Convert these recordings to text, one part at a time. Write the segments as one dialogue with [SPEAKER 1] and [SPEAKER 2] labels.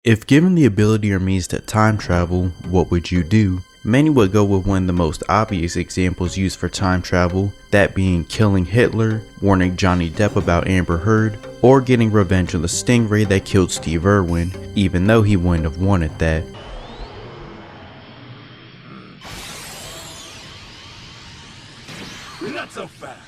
[SPEAKER 1] If given the ability or means to time travel, what would you do? Many would go with one of the most obvious examples used for time travel, that being killing Hitler, warning Johnny Depp about Amber Heard, or getting revenge on the stingray that killed Steve Irwin, even though he wouldn't have wanted that.
[SPEAKER 2] Not so fast.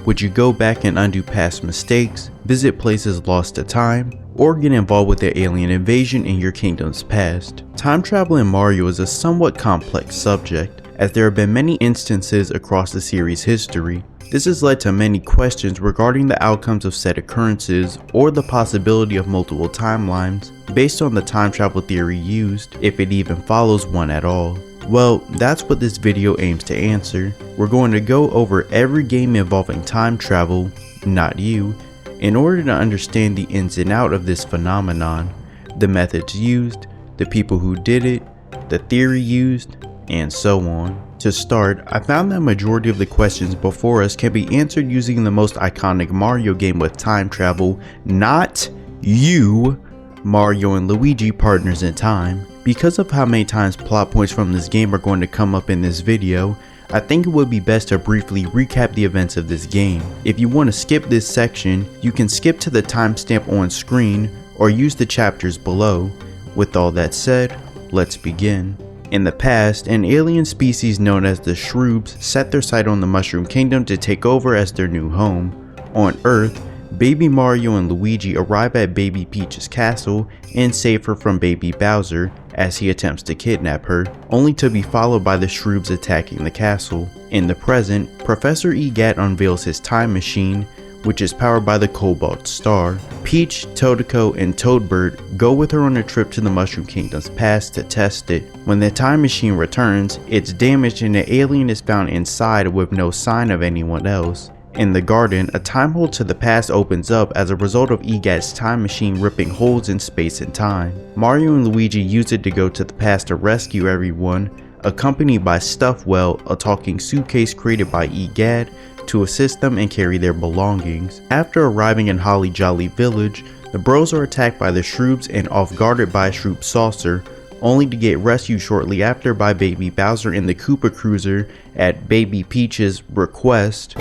[SPEAKER 1] Would you go back and undo past mistakes, visit places lost to time, or get involved with the alien invasion in your kingdom's past? Time travel in Mario is a somewhat complex subject, as there have been many instances across the series' history. This has led to many questions regarding the outcomes of said occurrences or the possibility of multiple timelines based on the time travel theory used, if it even follows one at all. Well, that's what this video aims to answer. We're going to go over every game involving time travel, not you, in order to understand the ins and outs of this phenomenon, the methods used, the people who did it, the theory used, and so on. To start, I found that majority of the questions before us can be answered using the most iconic Mario game with time travel, not you, Mario and Luigi Partners in Time. Because of how many times plot points from this game are going to come up in this video, I think it would be best to briefly recap the events of this game. If you want to skip this section, you can skip to the timestamp on screen or use the chapters below. With all that said, let's begin. In the past, an alien species known as the Shroobs set their sight on the Mushroom Kingdom to take over as their new home. On Earth, Baby Mario and Luigi arrive at Baby Peach's castle and save her from Baby Bowser as he attempts to kidnap her, only to be followed by the Shroobs attacking the castle. In the present, Professor Gadd unveils his time machine, which is powered by the Cobalt Star. Peach, Toadco, and Toadbird go with her on a trip to the Mushroom Kingdom's past to test it. When the time machine returns, it's damaged and the alien is found inside with no sign of anyone else. In the garden, a time hole to the past opens up as a result of Gadd's time machine ripping holes in space and time. Mario and Luigi use it to go to the past to rescue everyone, accompanied by Stuffwell, a talking suitcase created by Gadd, to assist them and carry their belongings. After arriving in Holly Jolly Village, the bros are attacked by the Shroobs and off-guarded by a Shroob saucer, only to get rescued shortly after by Baby Bowser in the Koopa Cruiser at Baby Peach's request.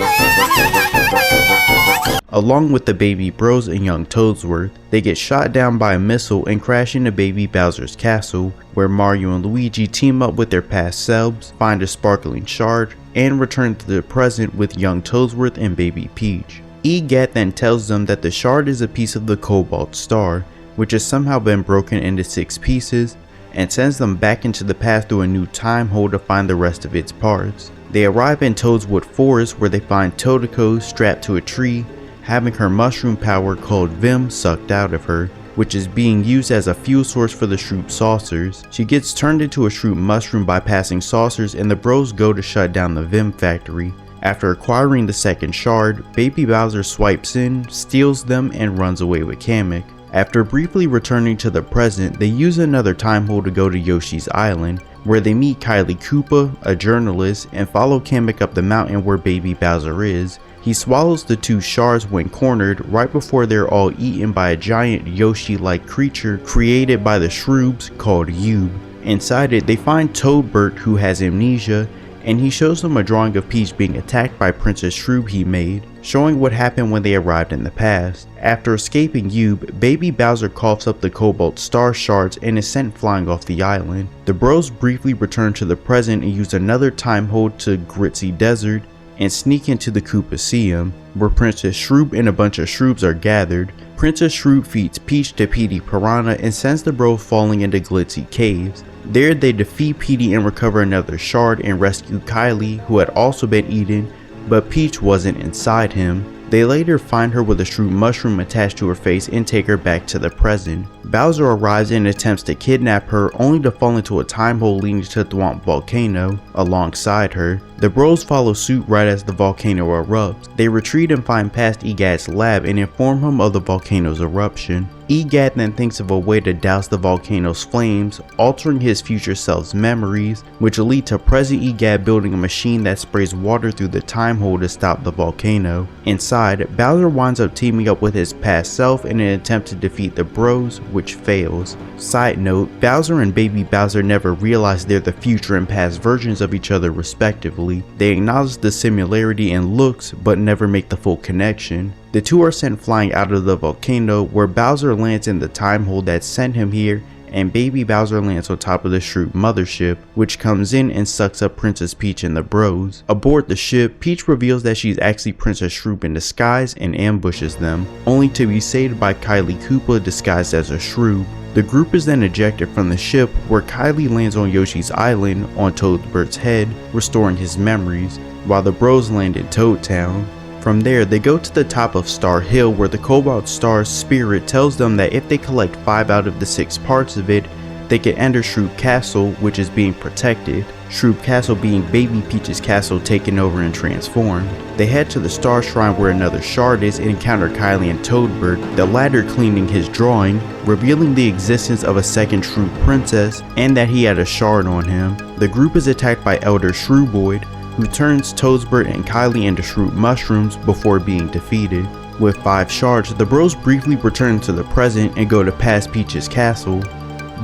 [SPEAKER 1] Along with the Baby Bros and young Toadsworth, they get shot down by a missile and crash into Baby Bowser's castle, where Mario and Luigi team up with their past selves, find a sparkling shard, and return to the present with young Toadsworth and Baby Peach. Gadd then tells them that the shard is a piece of the Cobalt Star, which has somehow been broken into 6 pieces, and sends them back into the past through a new time hole to find the rest of its parts. They arrive in Toadswood Forest, where they find Toadco strapped to a tree, having her mushroom power called Vim sucked out of her, which is being used as a fuel source for the Shroob saucers. She gets turned into a Shroob mushroom by passing saucers, and the bros go to shut down the Vim factory. After acquiring the second shard, Baby Bowser swipes in, steals them, and runs away with Kamek. After briefly returning to the present, they use another time hole to go to Yoshi's Island, where they meet Kylie Koopa, a journalist, and follow Kamek up the mountain where Baby Bowser is. He swallows the 2 shards when cornered right before they're all eaten by a giant Yoshi-like creature created by the Shroobs called Yub. Inside it, they find Toadbird, who has amnesia, and he shows them a drawing of Peach being attacked by Princess Shroob he made, showing what happened when they arrived in the past. After escaping Yub, Baby Bowser coughs up the Cobalt Star shards and is sent flying off the island. The bros briefly return to the present and use another time hole to Gritzy Desert and sneak into the Koopaceum, where Princess Shroob and a bunch of Shroobs are gathered. Princess Shroob feeds Peach to Petey Piranha and sends the bros falling into Glitzy Caves. There they defeat Petey and recover another shard and rescue Kylie, who had also been eaten, but Peach wasn't inside him. They later find her with a Shroob mushroom attached to her face and take her back to the present. Bowser arrives and attempts to kidnap her, only to fall into a time hole leading to Thwomp Volcano alongside her. The bros follow suit right as the volcano erupts. They retreat and find past Gadd's lab and inform him of the volcano's eruption. Gadd then thinks of a way to douse the volcano's flames, altering his future self's memories, which will lead to present Gadd building a machine that sprays water through the time hole to stop the volcano. Inside, Bowser winds up teaming up with his past self in an attempt to defeat the bros, which fails. Side note, Bowser and Baby Bowser never realize they're the future and past versions of each other respectively. They acknowledge the similarity in looks, but never make the full connection. The two are sent flying out of the volcano, where Bowser lands in the time hole that sent him here, and Baby Bowser lands on top of the Shroop mothership, which comes in and sucks up Princess Peach and the bros. Aboard the ship, Peach reveals that she's actually Princess Shroop in disguise and ambushes them, only to be saved by Kylie Koopa disguised as a Shroop. The group is then ejected from the ship, where Kylie lands on Yoshi's island on Toadbert's head, restoring his memories, while the bros land in Toad Town. From there, they go to the top of Star Hill, where the Cobalt Star's spirit tells them that if they collect 5 out of the 6 parts of it, they can enter Shroop Castle, which is being protected. Shroop Castle being Baby Peach's castle taken over and transformed. They head to the Star Shrine where another shard is and encounter Kylie and Toadbert, the latter cleaning his drawing, revealing the existence of a second Shroop princess and that he had a shard on him. The group is attacked by Elder Shrooboid, who turns Toadbert and Kylie into Shroop mushrooms before being defeated. With 5 shards, the bros briefly return to the present and go to past Peach's castle.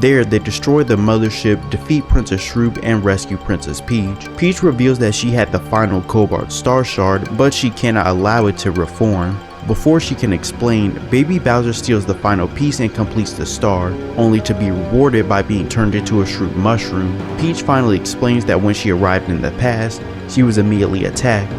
[SPEAKER 1] There, they destroy the mothership, defeat Princess Shroop, and rescue Princess Peach. Peach reveals that she had the final Cobalt Star Shard, but she cannot allow it to reform. Before she can explain, Baby Bowser steals the final piece and completes the star, only to be rewarded by being turned into a Shroop mushroom. Peach finally explains that when she arrived in the past, she was immediately attacked.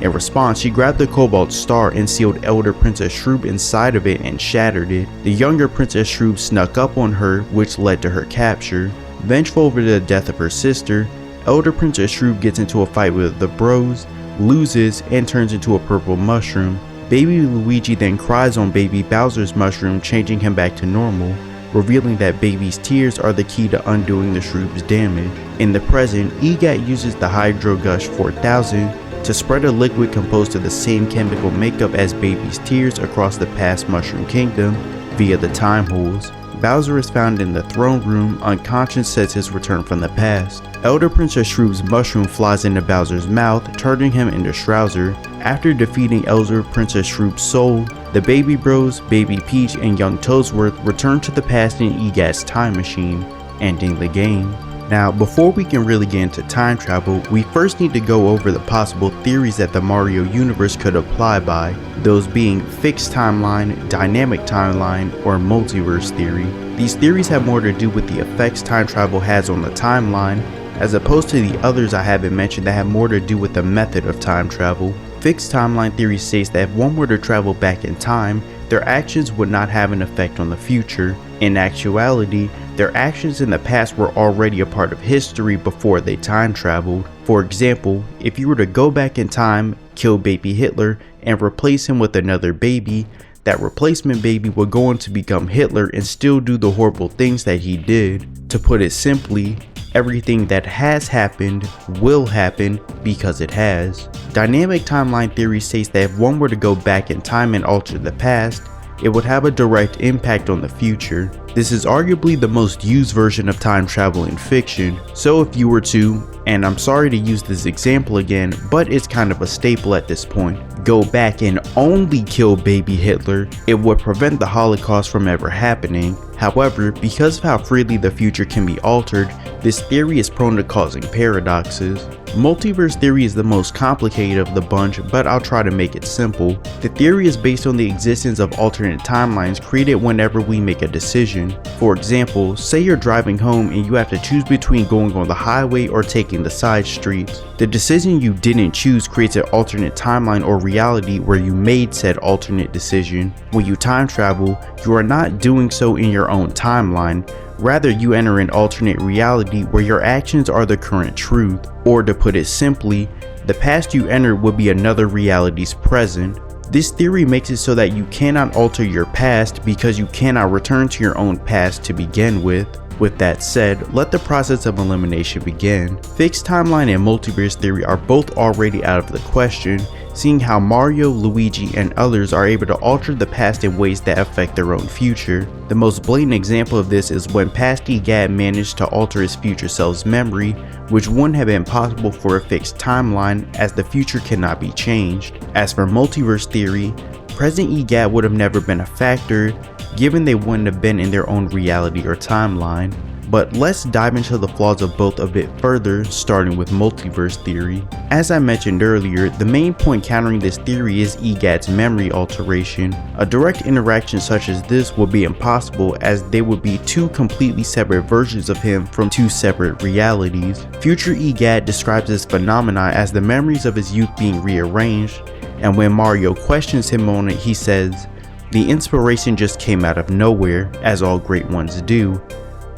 [SPEAKER 1] In response, she grabbed the Cobalt Star and sealed Elder Princess Shroop inside of it and shattered it. The younger Princess Shroop snuck up on her, which led to her capture. Vengeful over the death of her sister, Elder Princess Shroop gets into a fight with the bros, loses, and turns into a purple mushroom. Baby Luigi then cries on Baby Bowser's mushroom, changing him back to normal, revealing that Baby's tears are the key to undoing the Shroop's damage. In the present, Gadd uses the Hydro Gush 4000 to spread a liquid composed of the same chemical makeup as Baby's tears across the past Mushroom Kingdom via the time holes. Bowser is found in the throne room, unconscious since his return from the past. Elder Princess Shroop's mushroom flies into Bowser's mouth, turning him into Shrouzer. After defeating Elder Princess Shroop's soul, the Baby Bros, Baby Peach, and young Toadsworth return to the past in Gadd's time machine, ending the game. Now, before we can really get into time travel, we first need to go over the possible theories that the Mario universe could apply by, those being fixed timeline, dynamic timeline, or multiverse theory. These theories have more to do with the effects time travel has on the timeline, as opposed to the others I haven't mentioned that have more to do with the method of time travel. Fixed timeline theory states that if one were to travel back in time, their actions would not have an effect on the future. In actuality, their actions in the past were already a part of history before they time traveled. For example, if you were to go back in time, kill baby Hitler, and replace him with another baby, that replacement baby would go on to become Hitler and still do the horrible things that he did. To put it simply, everything that has happened will happen because it has. Dynamic timeline theory states that if one were to go back in time and alter the past, it would have a direct impact on the future. This is arguably the most used version of time travel in fiction, so if you were to, and I'm sorry to use this example again, but it's kind of a staple at this point, go back and only kill baby Hitler, it would prevent the Holocaust from ever happening. However, because of how freely the future can be altered, this theory is prone to causing paradoxes. Multiverse theory is the most complicated of the bunch, but I'll try to make it simple. The theory is based on the existence of alternate timelines created whenever we make a decision. For example, say you're driving home and you have to choose between going on the highway or taking the side streets. The decision you didn't choose creates an alternate timeline or reality where you made said alternate decision. When you time travel, you are not doing so in your own timeline. Rather, you enter an alternate reality where your actions are the current truth. Or to put it simply, the past you entered would be another reality's present. This theory makes it so that you cannot alter your past because you cannot return to your own past to begin with. With that said, let the process of elimination begin. Fixed timeline and multiverse theory are both already out of the question, seeing how Mario, Luigi, and others are able to alter the past in ways that affect their own future. The most blatant example of this is when past Gadd managed to alter his future self's memory, which wouldn't have been possible for a fixed timeline as the future cannot be changed. As for multiverse theory, present Gadd would have never been a factor, given they wouldn't have been in their own reality or timeline. But let's dive into the flaws of both a bit further, starting with multiverse theory. As I mentioned earlier, the main point countering this theory is Gadd's memory alteration. A direct interaction such as this would be impossible, as they would be two completely separate versions of him from two separate realities. Future Gadd describes this phenomenon as the memories of his youth being rearranged, and when Mario questions him on it, he says, "The inspiration just came out of nowhere, as all great ones do."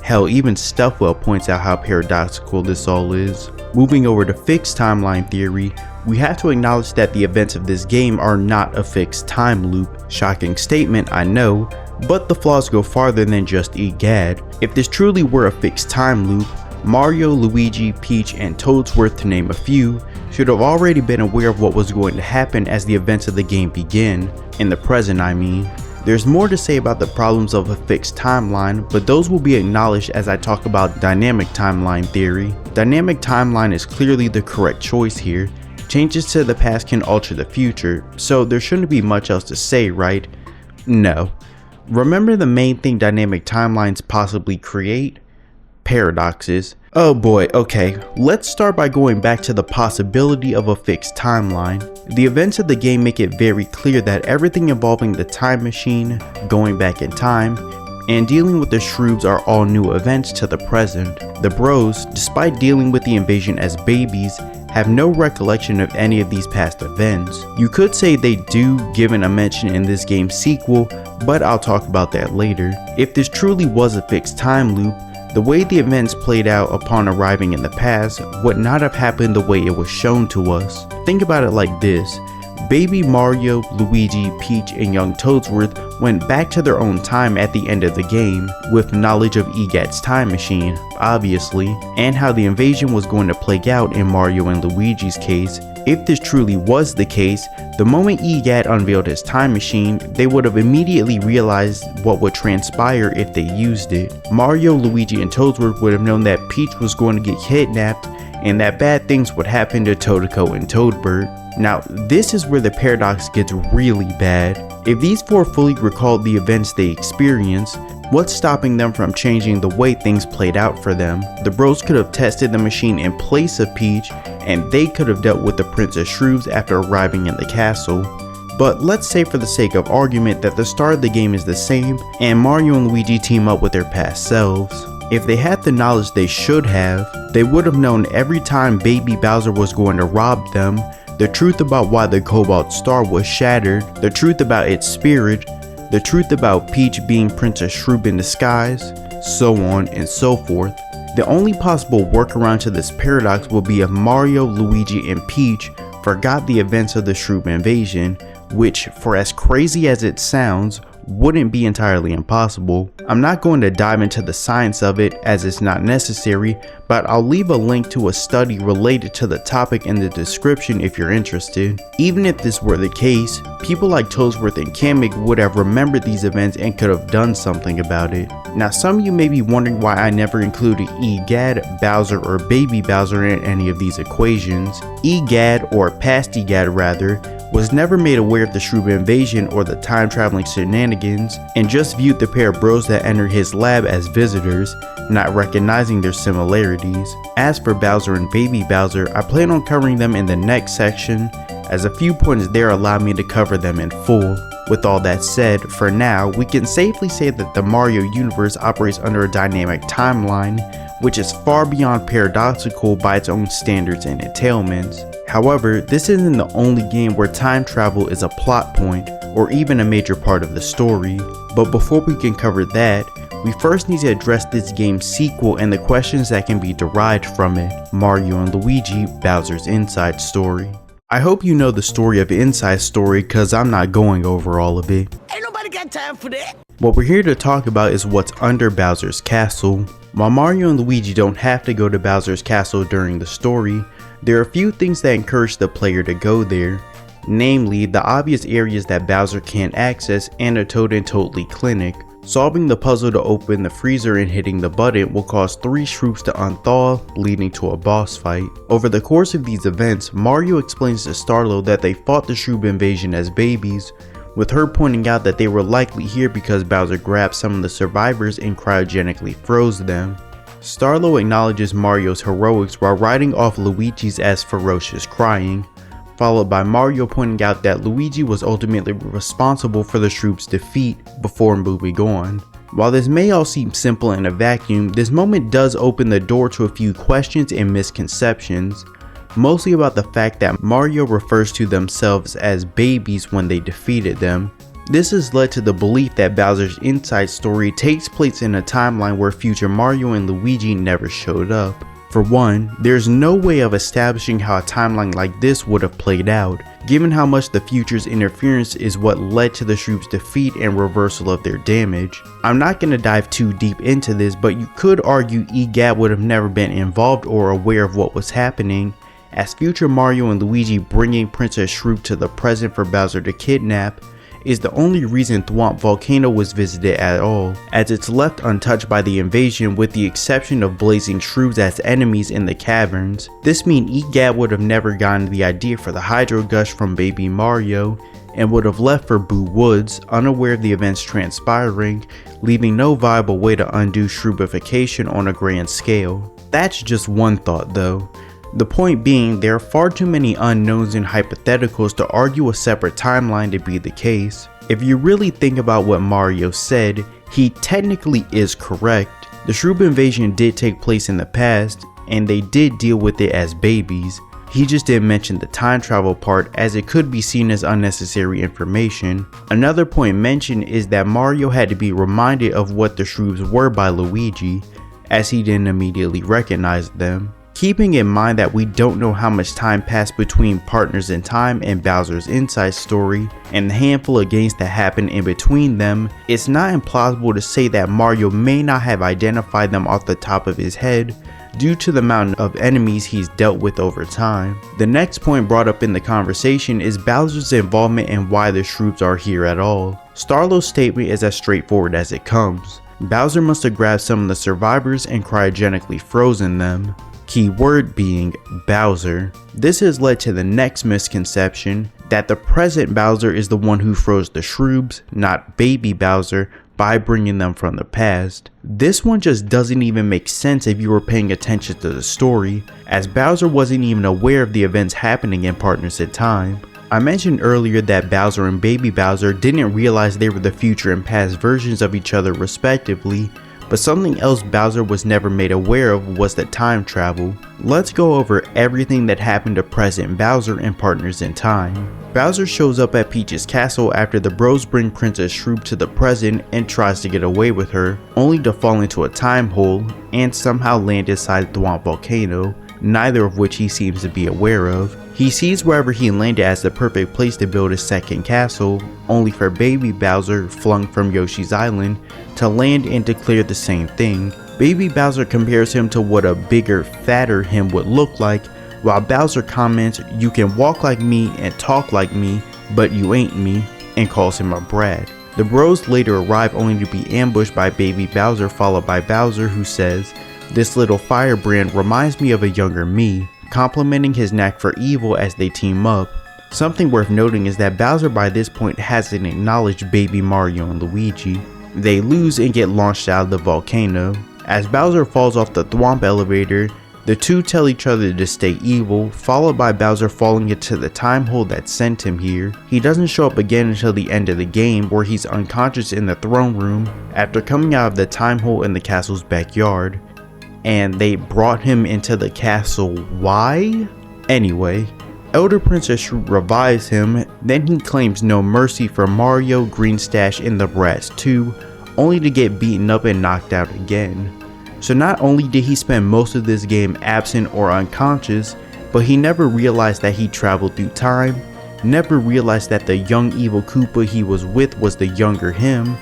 [SPEAKER 1] Hell, even Stuffwell points out how paradoxical this all is. Moving over to fixed timeline theory, we have to acknowledge that the events of this game are not a fixed time loop. Shocking statement, I know, but the flaws go farther than just Gadd. If this truly were a fixed time loop, Mario, Luigi, Peach, and Toadsworth, to name a few, should have already been aware of what was going to happen as the events of the game begin. In the present, I mean. There's more to say about the problems of a fixed timeline, but those will be acknowledged as I talk about dynamic timeline theory. Dynamic timeline is clearly the correct choice here. Changes to the past can alter the future, so there shouldn't be much else to say, right? No. Remember the main thing dynamic timelines possibly create? Paradoxes. Oh boy, okay, let's start by going back to the possibility of a fixed timeline. The events of the game make it very clear that everything involving the time machine, going back in time, and dealing with the Shroobs are all new events to the present. The Bros, despite dealing with the invasion as babies, have no recollection of any of these past events. You could say they do, given a mention in this game's sequel, but I'll talk about that later. If this truly was a fixed time loop, the way the events played out upon arriving in the past would not have happened the way it was shown to us. Think about it like this. Baby Mario, Luigi, Peach, and young Toadsworth went back to their own time at the end of the game, with knowledge of Gadd's time machine, obviously, and how the invasion was going to play out in Mario and Luigi's case. If this truly was the case, the moment Gadd unveiled his time machine, they would have immediately realized what would transpire if they used it. Mario, Luigi, and Toadsworth would have known that Peach was going to get kidnapped and that bad things would happen to Toadiko and Toadbird. Now, this is where the paradox gets really bad. If these four fully recalled the events they experienced, what's stopping them from changing the way things played out for them? The Bros could have tested the machine in place of Peach, and they could have dealt with the Princess Shroobs after arriving in the castle. But let's say for the sake of argument that the start of the game is the same, and Mario and Luigi team up with their past selves. If they had the knowledge they should have, they would have known every time Baby Bowser was going to rob them, the truth about why the Cobalt Star was shattered, the truth about its spirit, the truth about Peach being Princess Shroob in disguise, so on and so forth. The only possible workaround to this paradox would be if Mario, Luigi, and Peach forgot the events of the Shroob invasion, which, for as crazy as it sounds, wouldn't be entirely impossible. I'm not going to dive into the science of it as it's not necessary, but I'll leave a link to a study related to the topic in the description if you're interested. Even if this were the case, people like Toadsworth and Kamek would have remembered these events and could have done something about it. Now, some of you may be wondering why I never included Gadd, Bowser, or Baby Bowser in any of these equations. Gadd, or past Gadd rather, was never made aware of the Shroob invasion or the time-traveling shenanigans, and just viewed the pair of bros that entered his lab as visitors, not recognizing their similarities. As for Bowser and Baby Bowser, I plan on covering them in the next section, as a few points there allow me to cover them in full. With all that said, for now, we can safely say that the Mario universe operates under a dynamic timeline, which is far beyond paradoxical by its own standards and entailments. However, this isn't the only game where time travel is a plot point, or even a major part of the story. But before we can cover that, we first need to address this game's sequel and the questions that can be derived from it, Mario and Luigi, Bowser's Inside Story. I hope you know the story of Inside Story cause I'm not going over all of it.
[SPEAKER 2] Ain't nobody got time for that.
[SPEAKER 1] What we're here to talk about is what's under Bowser's castle. While Mario and Luigi don't have to go to Bowser's castle during the story, there are a few things that encourage the player to go there. Namely, the obvious areas that Bowser can't access and a Toad and Toadly clinic. Solving the puzzle to open the freezer and hitting the button will cause 3 shroops to unthaw, leading to a boss fight. Over the course of these events, Mario explains to Starlo that they fought the shroom invasion as babies, with her pointing out that they were likely here because Bowser grabbed some of the survivors and cryogenically froze them. Starlo acknowledges Mario's heroics while writing off Luigi's as ferocious crying, followed by Mario pointing out that Luigi was ultimately responsible for the shroom's defeat before moving on. While this may all seem simple in a vacuum, this moment does open the door to a few questions and misconceptions, mostly about the fact that Mario refers to themselves as babies when they defeated them. This has led to the belief that Bowser's Inside Story takes place in a timeline where future Mario and Luigi never showed up. For one, there's no way of establishing how a timeline like this would have played out, given how much the future's interference is what led to the shroom's defeat and reversal of their damage. I'm not going to dive too deep into this, but you could argue Gadd would have never been involved or aware of what was happening, as future Mario and Luigi bringing Princess Shroom to the present for Bowser to kidnap is the only reason Thwomp Volcano was visited at all, as it's left untouched by the invasion with the exception of blazing shrooms as enemies in the caverns. This means Gadd would have never gotten the idea for the Hydro Gush from Baby Mario, and would have left for Boo Woods, unaware of the events transpiring, leaving no viable way to undo shroomification on a grand scale. That's just one thought though. The point being, there are far too many unknowns and hypotheticals to argue a separate timeline to be the case. If you really think about what Mario said, he technically is correct. The shroom invasion did take place in the past, and they did deal with it as babies. He just didn't mention the time travel part, as it could be seen as unnecessary information. Another point mentioned is that Mario had to be reminded of what the shrooms were by Luigi, as he didn't immediately recognize them. Keeping in mind that we don't know how much time passed between Partners in Time and Bowser's Inside Story, and the handful of games that happened in between them, it's not implausible to say that Mario may not have identified them off the top of his head due to the amount of enemies he's dealt with over time. The next point brought up in the conversation is Bowser's involvement and why the shrooms are here at all. Starlo's statement is as straightforward as it comes. Bowser must have grabbed some of the survivors and cryogenically frozen them. Keyword being Bowser. This has led to the next misconception, that the present Bowser is the one who froze the shrooms, not baby Bowser, by bringing them from the past. This one just doesn't even make sense if you were paying attention to the story, as Bowser wasn't even aware of the events happening in Partners in Time. I mentioned earlier that Bowser and baby Bowser didn't realize they were the future and past versions of each other respectively, but something else Bowser was never made aware of was the time travel. Let's go over everything that happened to present Bowser and Partners in Time. Bowser shows up at Peach's castle after the bros bring Princess Shroom to the present and tries to get away with her, only to fall into a time hole and somehow land inside Thwomp Volcano, neither of which he seems to be aware of. He sees wherever he landed as the perfect place to build his second castle, only for baby Bowser, flung from Yoshi's Island, to land and declare the same thing. Baby Bowser compares him to what a bigger, fatter him would look like, while Bowser comments, "You can walk like me and talk like me, but you ain't me," and calls him a brat. The bros later arrive only to be ambushed by baby Bowser, followed by Bowser, who says, "This little firebrand reminds me of a younger me," complimenting his knack for evil as they team up. Something worth noting is that Bowser by this point hasn't acknowledged baby Mario and Luigi. They lose and get launched out of the volcano. As Bowser falls off the Thwomp elevator, the two tell each other to stay evil, followed by Bowser falling into the time hole that sent him here. He doesn't show up again until the end of the game, where he's unconscious in the throne room after coming out of the time hole in the castle's backyard. And they brought him into the castle. Why? Anyway, Elder Princess Shroom revives him, then he claims no mercy for Mario, Greenstash, and the Brats too, only to get beaten up and knocked out again. So not only did he spend most of this game absent or unconscious, but he never realized that he traveled through time, never realized that the young evil Koopa he was with was the younger him,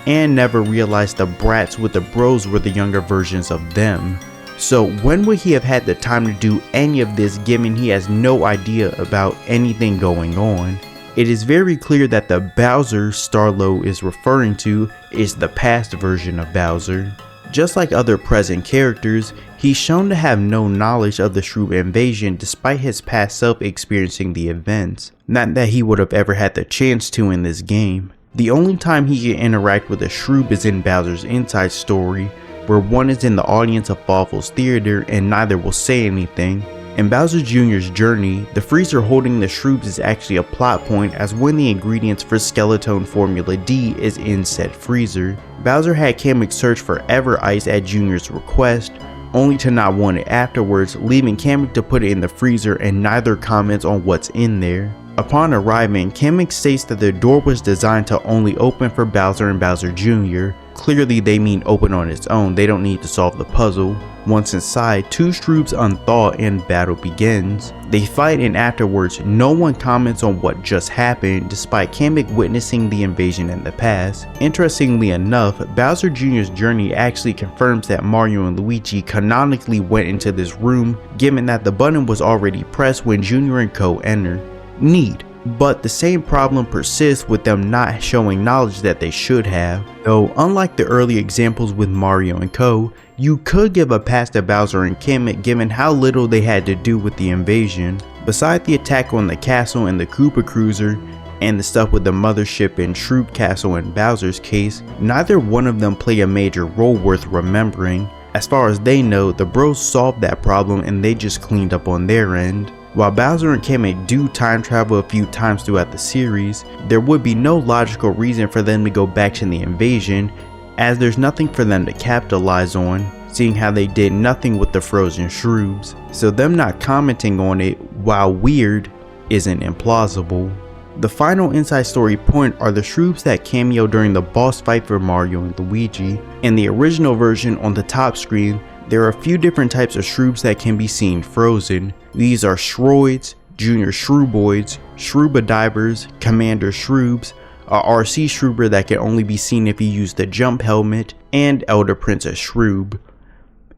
[SPEAKER 1] and never realized the brats with the bros were the younger versions of them. So when would he have had the time to do any of this, given he has no idea about anything going on? It is very clear that the Bowser Starlo is referring to is the past version of Bowser. Just like other present characters, he's shown to have no knowledge of the Shroob invasion despite his past self experiencing the events. Not that he would have ever had the chance to in this game. The only time he can interact with a Shroob is in Bowser's Inside Story, where one is in the audience of Fawful's theater and neither will say anything. In Bowser Jr.'s journey, the freezer holding the Shroobs is actually a plot point, as one of the ingredients for Skeleton Formula D is in said freezer. Bowser had Kamek search for Ever Ice at Jr.'s request, only to not want it afterwards, leaving Kamek to put it in the freezer and neither comments on what's in there. Upon arriving, Kamek states that the door was designed to only open for Bowser and Bowser Jr. Clearly they mean open on its own, they don't need to solve the puzzle. Once inside, two Shroobs unthaw and battle begins. They fight and afterwards no one comments on what just happened despite Kamek witnessing the invasion in the past. Interestingly enough, Bowser Jr.'s journey actually confirms that Mario and Luigi canonically went into this room, given that the button was already pressed when Jr. and Co enter. Neat. But the same problem persists with them not showing knowledge that they should have. Though unlike the early examples with Mario and Co, you could give a pass to Bowser and Kamek given how little they had to do with the invasion. Besides the attack on the castle and the Koopa Cruiser, and the stuff with the mothership and Shroob Castle in Bowser's case, neither one of them play a major role worth remembering. As far as they know, the bros solved that problem and they just cleaned up on their end. While Bowser and Kamek do time travel a few times throughout the series, there would be no logical reason for them to go back to the invasion, as there's nothing for them to capitalize on, seeing how they did nothing with the frozen Shroobs. So them not commenting on it, while weird, isn't implausible. The final inside story point are the Shroobs that cameo during the boss fight for Mario and Luigi. In the original version on the top screen, there are a few different types of Shroobs that can be seen frozen. These are Shroids, Junior Shrooboids, Shroobadivers, Commander Shroobs, a RC Shroober that can only be seen if you use the jump helmet, and Elder Princess Shroob.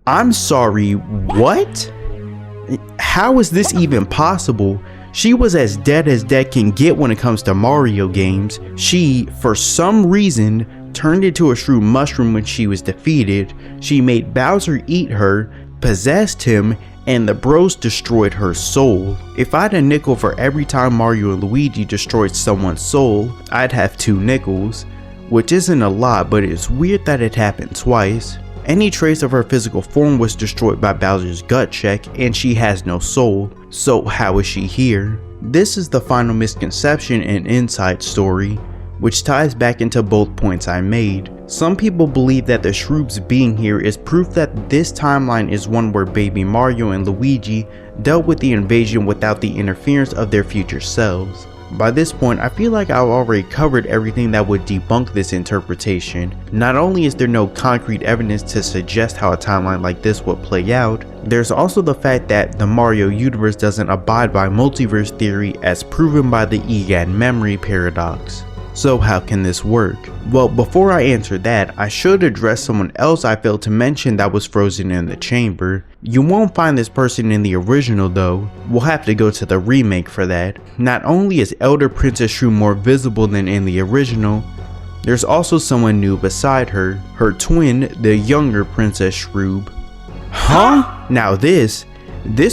[SPEAKER 1] I'm sorry, what? How is this even possible? She was as dead can get when it comes to Mario games. She, for some reason, turned into a Shroob mushroom when she was defeated. She made Bowser eat her, possessed him, and the bros destroyed her soul. If I had a nickel for every time Mario and Luigi destroyed someone's soul, I'd have 2 nickels, which isn't a lot, but it's weird that it happened twice. Any trace of her physical form was destroyed by Bowser's gut check, and she has no soul, so how is she here? This is the final misconception and inside story, which ties back into both points I made. Some people believe that the Shroobs being here is proof that this timeline is one where baby Mario and Luigi dealt with the invasion without the interference of their future selves. By this point, I feel like I've already covered everything that would debunk this interpretation. Not only is there no concrete evidence to suggest how a timeline like this would play out, there's also the fact that the Mario universe doesn't abide by multiverse theory as proven by the Gadd memory paradox. So how can this work? Well, before I answer that, I should address someone else I failed to mention that was frozen in the chamber. You won't find this person in the original though, we'll have to go to the remake for that. Not only is Elder Princess Shroob more visible than in the original, there's also someone new beside her, her twin, the younger Princess Shroob. Huh? Now this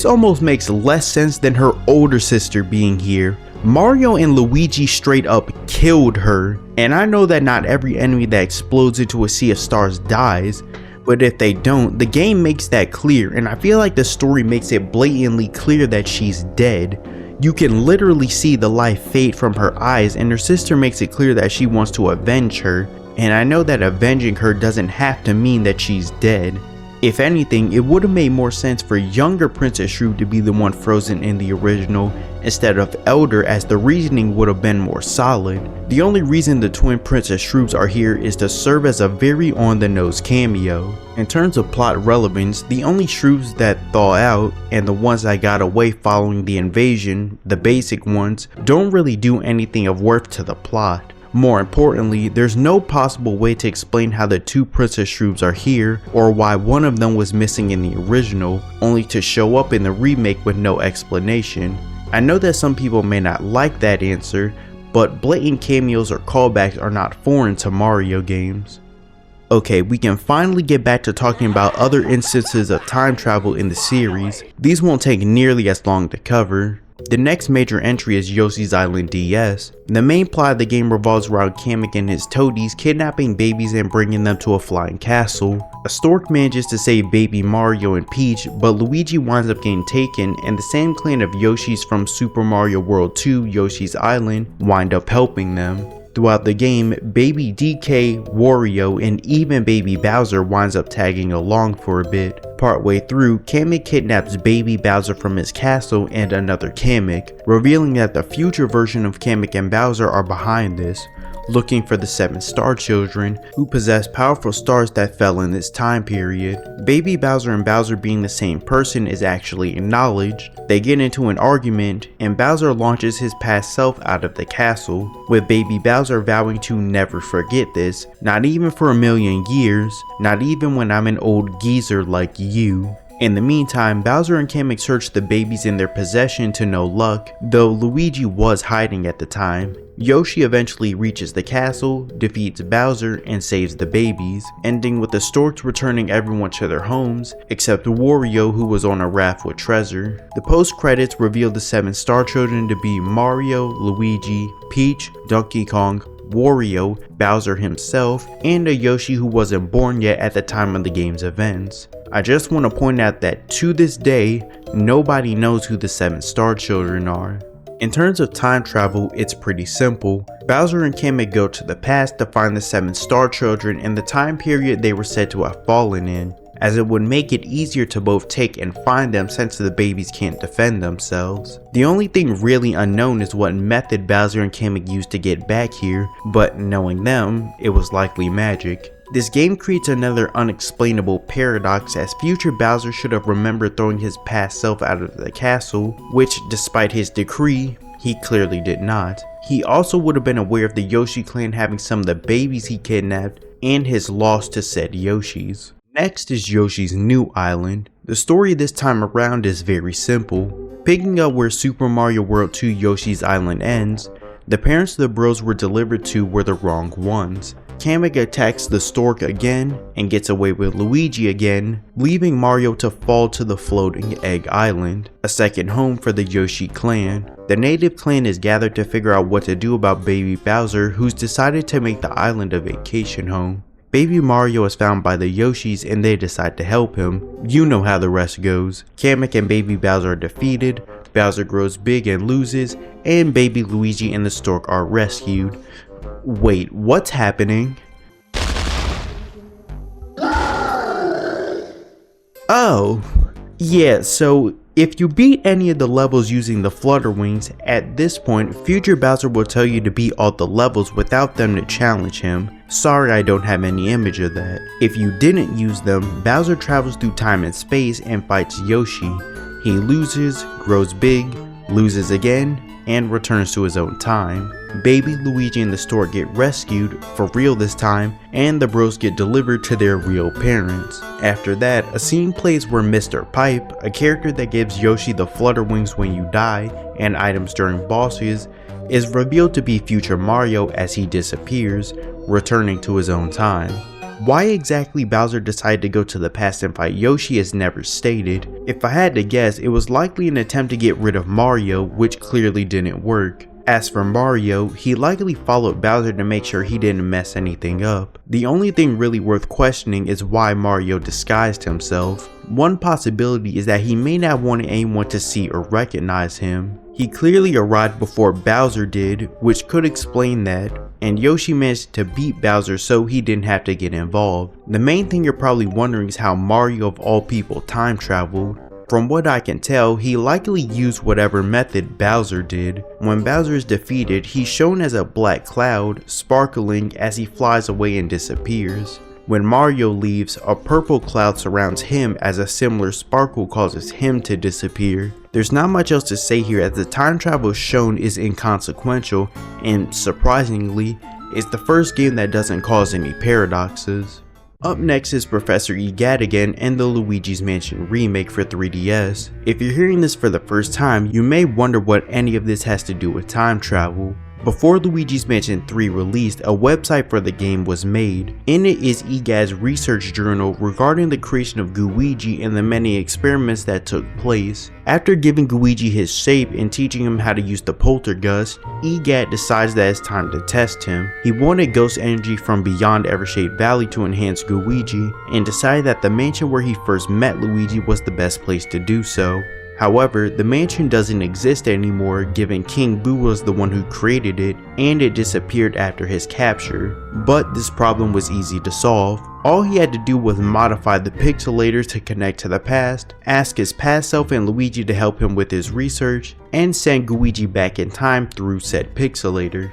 [SPEAKER 1] almost makes less sense than her older sister being here. Mario and Luigi straight up killed her, and I know that not every enemy that explodes into a sea of stars dies, but if they don't, the game makes that clear, and I feel like the story makes it blatantly clear that she's dead. You can literally see the life fade from her eyes, and her sister makes it clear that she wants to avenge her, and I know that avenging her doesn't have to mean that she's dead. If anything, it would have made more sense for younger Princess Shrew to be the one frozen in the original instead of elder, as the reasoning would have been more solid. The only reason the twin Princess Shrews are here is to serve as a very on-the-nose cameo. In terms of plot relevance, the only Shrews that thaw out, and the ones that got away following the invasion, the basic ones, don't really do anything of worth to the plot. More importantly, there's no possible way to explain how the two Princess Shrews are here, or why one of them was missing in the original, only to show up in the remake with no explanation. I know that some people may not like that answer, but blatant cameos or callbacks are not foreign to Mario games. Okay, we can finally get back to talking about other instances of time travel in the series. These won't take nearly as long to cover. The next major entry is Yoshi's Island DS. The main plot of the game revolves around Kamek and his toadies kidnapping babies and bringing them to a flying castle. A stork manages to save baby Mario and Peach, but Luigi winds up getting taken, and the same clan of Yoshis from Super Mario World 2 Yoshi's Island wind up helping them. Throughout the game, baby DK, Wario, and even baby Bowser winds up tagging along for a bit. Partway through, Kamek kidnaps baby Bowser from his castle and another Kamek, revealing that the future version of Kamek and Bowser are behind this, looking for the 7 star children who possess powerful stars that fell in this time period. Baby Bowser and Bowser being the same person is actually acknowledged. They get into an argument, and Bowser launches his past self out of the castle, with baby Bowser vowing to never forget this, not even for a million years, not even when I'm an old geezer like you. In the meantime, Bowser and Kamek search the babies in their possession to no luck, though Luigi was hiding at the time. Yoshi eventually reaches the castle, defeats Bowser, and saves the babies, ending with the storks returning everyone to their homes, except Wario, who was on a raft with treasure. The post-credits reveal the 7 star children to be Mario, Luigi, Peach, Donkey Kong, Wario, Bowser himself, and a Yoshi who wasn't born yet at the time of the game's events. I just want to point out that to this day, nobody knows who the 7 star children are. In terms of time travel, it's pretty simple. Bowser and Kamek go to the past to find the 7 star children in the time period they were said to have fallen in, as it would make it easier to both take and find them since the babies can't defend themselves. The only thing really unknown is what method Bowser and Kamek used to get back here, but knowing them, it was likely magic. This game creates another unexplainable paradox, as future Bowser should have remembered throwing his past self out of the castle, which despite his decree, he clearly did not. He also would have been aware of the Yoshi clan having some of the babies he kidnapped and his loss to said Yoshis. Next is Yoshi's new island. The story this time around is very simple. Picking up where Super Mario World 2 Yoshi's Island ends, the parents the bros were delivered to were the wrong ones. Kamek attacks the stork again and gets away with Luigi again, leaving Mario to fall to the floating egg island, a second home for the Yoshi clan. The native clan is gathered to figure out what to do about baby Bowser, who's decided to make the island a vacation home. Baby Mario is found by the Yoshis and they decide to help him. You know how the rest goes. Kamek and baby Bowser are defeated, Bowser grows big and loses, and baby Luigi and the stork are rescued. Wait, what's happening? Oh, yeah, so if you beat any of the levels using the Flutter Wings, at this point, future Bowser will tell you to beat all the levels without them to challenge him. Sorry I don't have any image of that. If you didn't use them, Bowser travels through time and space and fights Yoshi. He loses, grows big, loses again, and returns to his own time. Baby Luigi and the stork get rescued, for real this time, and the bros get delivered to their real parents. After that, a scene plays where Mr. Pipe, a character that gives Yoshi the Flutter Wings when you die, and items during bosses, is revealed to be future Mario as he disappears, returning to his own time. Why exactly Bowser decided to go to the past and fight Yoshi is never stated. If I had to guess, it was likely an attempt to get rid of Mario, which clearly didn't work. As for Mario, he likely followed Bowser to make sure he didn't mess anything up. The only thing really worth questioning is why Mario disguised himself. One possibility is that he may not want anyone to see or recognize him. He clearly arrived before Bowser did, which could explain that, and Yoshi managed to beat Bowser so he didn't have to get involved. The main thing you're probably wondering is how Mario of all people time traveled. From what I can tell, he likely used whatever method Bowser did. When Bowser is defeated, he's shown as a black cloud, sparkling as he flies away and disappears. When Mario leaves, a purple cloud surrounds him as a similar sparkle causes him to disappear. There's not much else to say here as the time travel shown is inconsequential and, surprisingly, it's the first game that doesn't cause any paradoxes. Up next is Professor Gadd again and the Luigi's Mansion remake for 3DS. If you're hearing this for the first time, you may wonder what any of this has to do with time travel. Before Luigi's Mansion 3 released, a website for the game was made. In it is Gadd's research journal regarding the creation of Luigi and the many experiments that took place. After giving Luigi his shape and teaching him how to use the poltergust, Gadd decides that it's time to test him. He wanted ghost energy from beyond Evershade Valley to enhance Luigi, and decided that the mansion where he first met Luigi was the best place to do so. However, the mansion doesn't exist anymore given King Boo was the one who created it and it disappeared after his capture. But this problem was easy to solve. All he had to do was modify the pixelators to connect to the past, ask his past self and Luigi to help him with his research, and send Luigi back in time through said pixelator.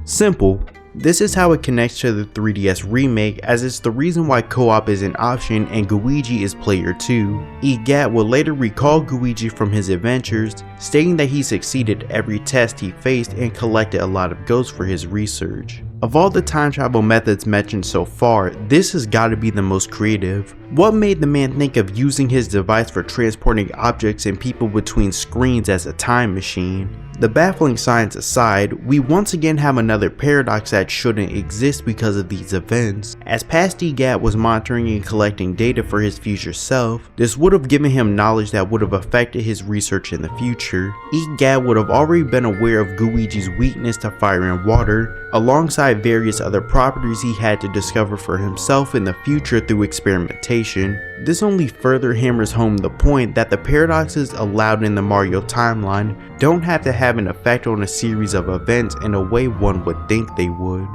[SPEAKER 1] Simple. This is how it connects to the 3DS remake, as it's the reason why co-op is an option and Luigi is player 2. Gadd will later recall Luigi from his adventures, stating that he succeeded every test he faced and collected a lot of ghosts for his research. Of all the time travel methods mentioned so far, this has got to be the most creative. What made the man think of using his device for transporting objects and people between screens as a time machine? The baffling science aside, we once again have another paradox that shouldn't exist because of these events. As past Gadd was monitoring and collecting data for his future self, this would have given him knowledge that would have affected his research in the future. Gadd would have already been aware of Luigi's weakness to fire and water, alongside various other properties he had to discover for himself in the future through experimentation. This only further hammers home the point that the paradoxes allowed in the Mario timeline don't have to have an effect on a series of events in a way one would think they would.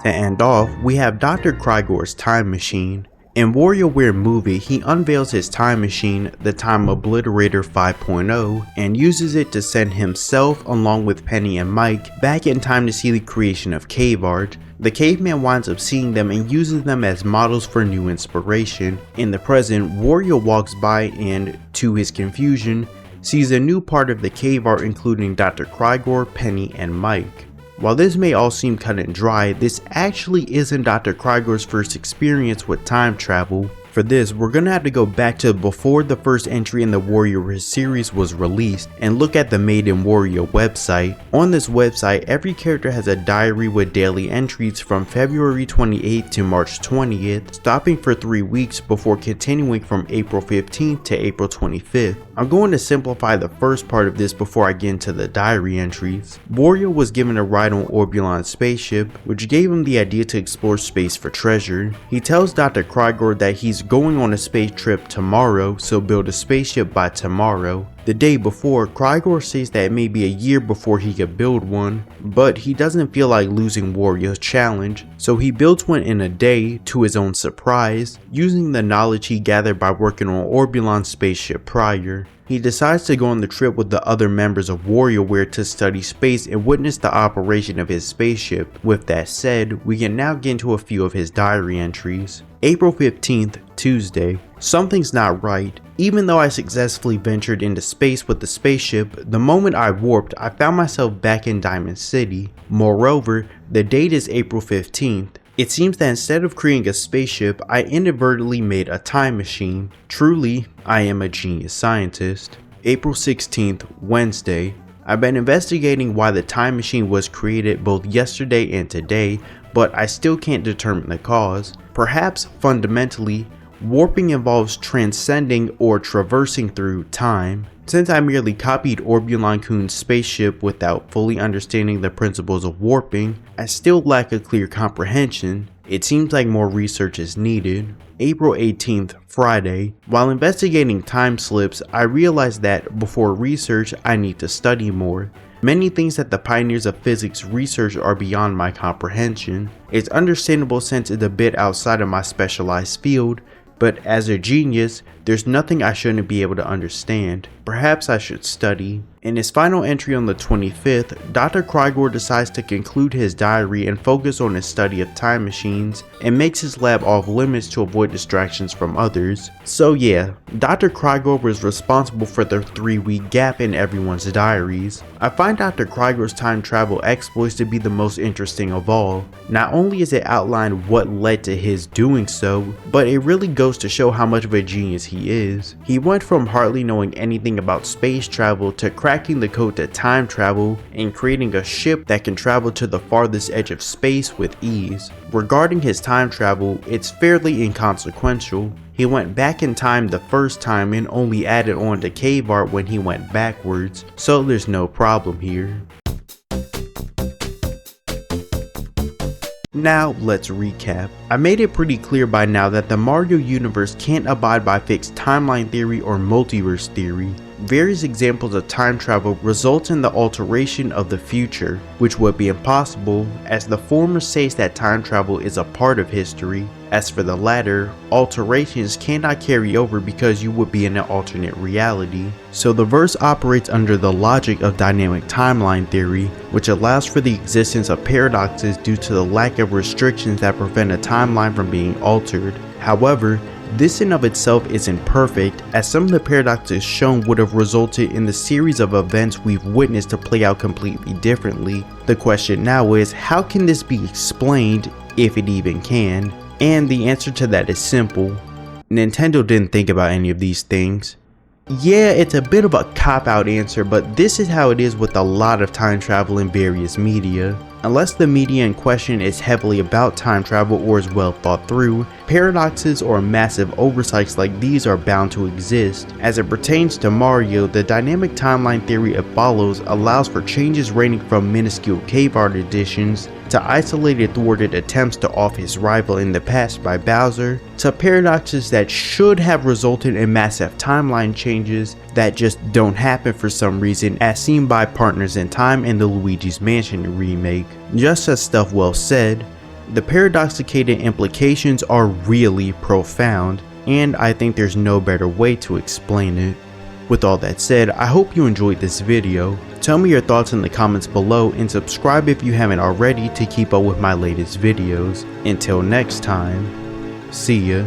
[SPEAKER 1] To end off, we have Dr. Crygor's time machine. In WarioWare movie, he unveils his time machine, the Time Obliterator 5.0, and uses it to send himself along with Penny and Mike back in time to see the creation of cave art. The caveman winds up seeing them and uses them as models for new inspiration. In the present, Wario walks by and, to his confusion, sees a new part of the cave art including Dr. Crygor, Penny, and Mike. While this may all seem cut and dry, this actually isn't Dr. Crygor's first experience with time travel. For this, we're gonna have to go back to before the first entry in the WarioWare series was released and look at the Made in Wario website. On this website, every character has a diary with daily entries from February 28th to March 20th, stopping for 3 weeks before continuing from April 15th to April 25th. I'm going to simplify the first part of this before I get into the diary entries. Wario was given a ride on Orbulon's spaceship, which gave him the idea to explore space for treasure. He tells Dr. Crygor that he's going on a space trip tomorrow, so build a spaceship by tomorrow. The day before, Crygor says that it may be a year before he could build one, but he doesn't feel like losing Wario's challenge, so he builds one in a day to his own surprise, using the knowledge he gathered by working on Orbulon's spaceship prior. He decides to go on the trip with the other members of WarioWare to study space and witness the operation of his spaceship. With that said, we can now get into a few of his diary entries. April 15th, Tuesday. Something's not right. Even though I successfully ventured into space with the spaceship, the moment I warped, I found myself back in Diamond City. Moreover, the date is April 15th. It seems that instead of creating a spaceship, I inadvertently made a time machine. Truly, I am a genius scientist. April 16th, Wednesday. I've been investigating why the time machine was created both yesterday and today, but I still can't determine the cause. Perhaps, fundamentally, warping involves transcending or traversing through time. Since I merely copied Orbulon-kun's spaceship without fully understanding the principles of warping, I still lack a clear comprehension. It seems like more research is needed. April 18th, Friday. While investigating time slips, I realized that before research, I need to study more. Many things that the pioneers of physics research are beyond my comprehension. It's understandable since it's a bit outside of my specialized field, but as a genius, there's nothing I shouldn't be able to understand. Perhaps I should study. In his final entry on the 25th, Dr. Crygor decides to conclude his diary and focus on his study of time machines, and makes his lab off limits to avoid distractions from others. So yeah, Dr. Crygor was responsible for the 3-week gap in everyone's diaries. I find Dr. Crygor's time travel exploits to be the most interesting of all. Not only is it outlined what led to his doing so, but it really goes to show how much of a genius he is. He went from hardly knowing anything about space travel to cracking the code to time travel and creating a ship that can travel to the farthest edge of space with ease. Regarding his time travel, it's fairly inconsequential. He went back in time the first time and only added on to cave art when he went backwards, so there's no problem here. Now let's recap. I made it pretty clear by now that the Mario universe can't abide by fixed timeline theory or multiverse theory. Various examples of time travel result in the alteration of the future, which would be impossible, as the former says that time travel is a part of history. As for the latter, alterations cannot carry over because you would be in an alternate reality. So the verse operates under the logic of dynamic timeline theory, which allows for the existence of paradoxes due to the lack of restrictions that prevent a timeline from being altered. However, this in of itself isn't perfect, as some of the paradoxes shown would have resulted in the series of events we've witnessed to play out completely differently. The question now is, how can this be explained, if it even can? And the answer to that is simple. Nintendo didn't think about any of these things. Yeah, it's a bit of a cop-out answer, but this is how it is with a lot of time travel in various media. Unless the media in question is heavily about time travel or is well thought through, paradoxes or massive oversights like these are bound to exist. As it pertains to Mario, the dynamic timeline theory it follows allows for changes ranging from minuscule cave art additions to isolated thwarted attempts to off his rival in the past by Bowser, to paradoxes that should have resulted in massive timeline changes that just don't happen for some reason, as seen by Partners in Time and the Luigi's Mansion remake. Just as stuff well said, the paradoxicated implications are really profound, and I think there's no better way to explain it. With all that said, I hope you enjoyed this video. Tell me your thoughts in the comments below and subscribe if you haven't already to keep up with my latest videos. Until next time, see ya.